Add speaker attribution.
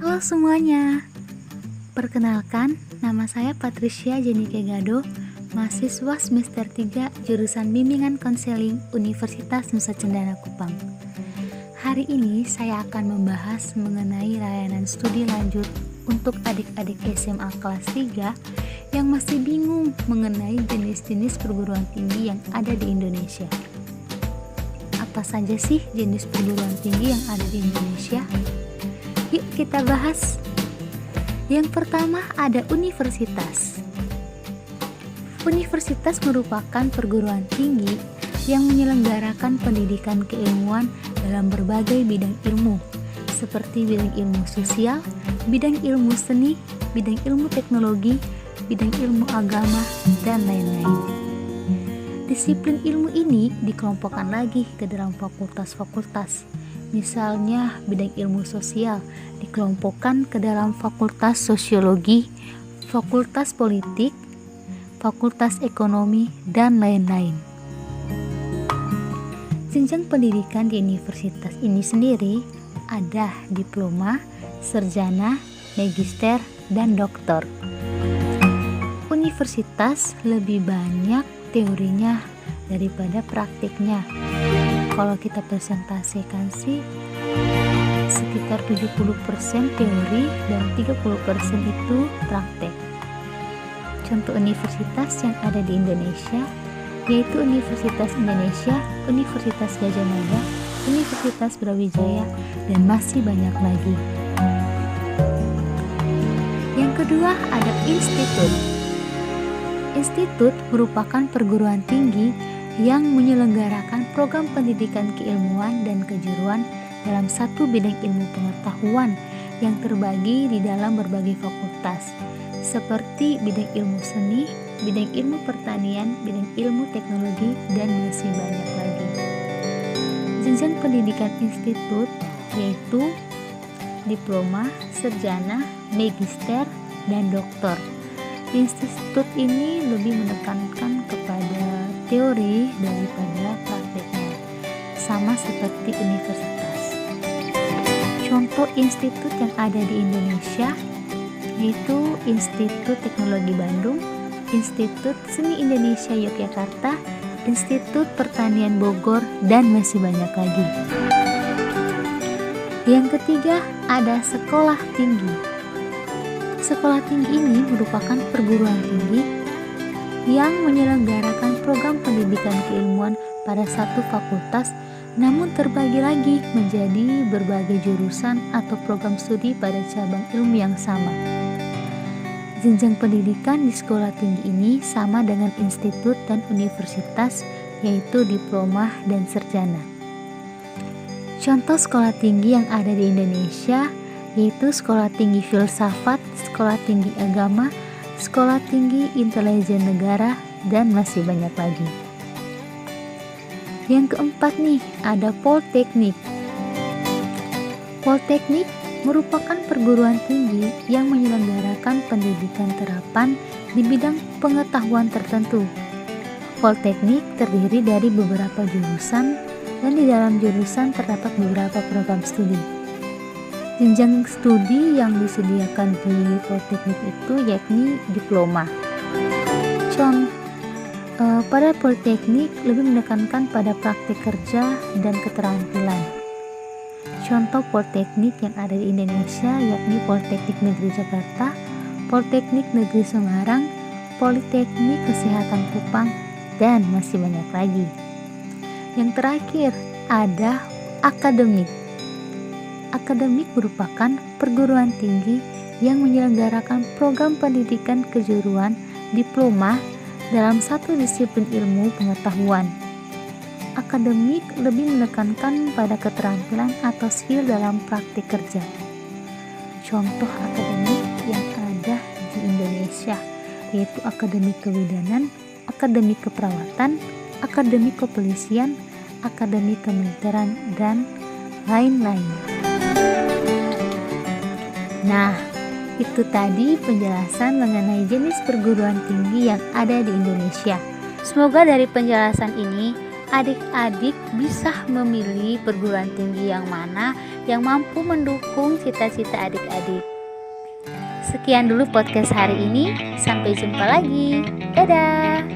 Speaker 1: Halo semuanya, perkenalkan nama saya Patricia Jenike Gado, mahasiswa semester 3 jurusan Bimbingan Konseling Universitas Nusa Cendana Kupang. Hari ini saya akan membahas mengenai layanan studi lanjut untuk adik-adik SMA kelas 3 yang masih bingung mengenai jenis-jenis perguruan tinggi yang ada di Indonesia. Apa saja sih jenis perguruan tinggi yang ada di Indonesia? Yuk kita bahas. Yang pertama ada universitas. Universitas merupakan perguruan tinggi yang menyelenggarakan pendidikan keilmuan dalam berbagai bidang ilmu, seperti bidang ilmu sosial, bidang ilmu seni, bidang ilmu teknologi, bidang ilmu agama, dan lain-lain. Disiplin ilmu ini dikelompokkan lagi ke dalam fakultas-fakultas. Misalnya bidang ilmu sosial dikelompokkan ke dalam fakultas sosiologi, fakultas politik, fakultas ekonomi, dan lain-lain. Jenjang pendidikan di universitas ini sendiri ada diploma, sarjana, magister, dan doktor. Universitas lebih banyak teorinya daripada praktiknya. Kalau kita presentasikan sih sekitar 70% teori dan 30% itu praktek. Contoh universitas yang ada di Indonesia yaitu Universitas Indonesia, Universitas Gadjah Mada, Universitas Brawijaya, dan masih banyak lagi. Yang kedua ada institut. Institut merupakan perguruan tinggi yang menyelenggarakan program pendidikan keilmuan dan kejuruan dalam satu bidang ilmu pengetahuan yang terbagi di dalam berbagai fakultas, seperti bidang ilmu seni, bidang ilmu pertanian, bidang ilmu teknologi, dan masih banyak lagi. Jenjang pendidikan institut yaitu diploma, sarjana, magister, dan doktor. Institut ini lebih menekankan kepada teori daripada prakteknya, sama seperti universitas. Contoh institut yang ada di Indonesia yaitu Institut Teknologi Bandung, Institut Seni Indonesia Yogyakarta, Institut Pertanian Bogor, dan masih banyak lagi. Yang ketiga ada sekolah tinggi. Sekolah tinggi ini merupakan perguruan tinggi yang menyelenggarakan program pendidikan keilmuan pada satu fakultas, namun terbagi lagi menjadi berbagai jurusan atau program studi pada cabang ilmu yang sama. Jenjang pendidikan di sekolah tinggi ini sama dengan institut dan universitas, yaitu diploma dan sarjana. Contoh sekolah tinggi yang ada di Indonesia yaitu Sekolah Tinggi Filsafat, Sekolah Tinggi Agama, Sekolah Tinggi Intelijen Negara, dan masih banyak lagi. Yang keempat nih, ada Politeknik. Politeknik merupakan perguruan tinggi yang menyelenggarakan pendidikan terapan di bidang pengetahuan tertentu. Politeknik terdiri dari beberapa jurusan dan di dalam jurusan terdapat beberapa program studi. Jenjang studi yang disediakan di Politeknik itu yakni diploma. Pada Politeknik lebih menekankan pada praktik kerja dan keterampilan. Contoh Politeknik yang ada di Indonesia yakni Politeknik Negeri Jakarta, Politeknik Negeri Semarang, Politeknik Kesehatan Kupang, dan masih banyak lagi. Yang terakhir ada akademik. Akademik merupakan perguruan tinggi yang menyelenggarakan program pendidikan kejuruan diploma dalam satu disiplin ilmu pengetahuan. Akademik lebih menekankan pada keterampilan atau skill dalam praktik kerja. Contoh akademik yang ada di Indonesia yaitu akademik kebidanan, akademik keperawatan, akademik kepolisian, akademik kemiliteran, dan lain-lain. Nah, itu tadi penjelasan mengenai jenis perguruan tinggi yang ada di Indonesia. Semoga dari penjelasan ini adik-adik bisa memilih perguruan tinggi yang mana yang mampu mendukung cita-cita adik-adik. Sekian dulu podcast hari ini, sampai jumpa lagi. Dadah.